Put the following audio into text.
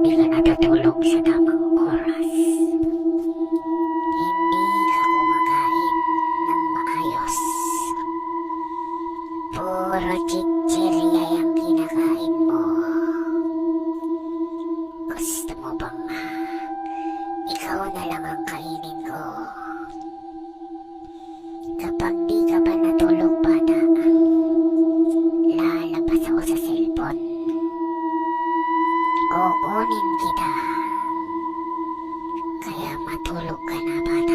hindi ka natutulog sa tamang oras. Hindi ka kumakain ng maayos. Puro chichirya yung kinakain mo. Gusto mo bang ikaw na lang ang kainin ko? Kapag di ka pa natulog, bata, lalabas ako sa cellphone. Kukunin kita. Kaya matulog ka na, bata.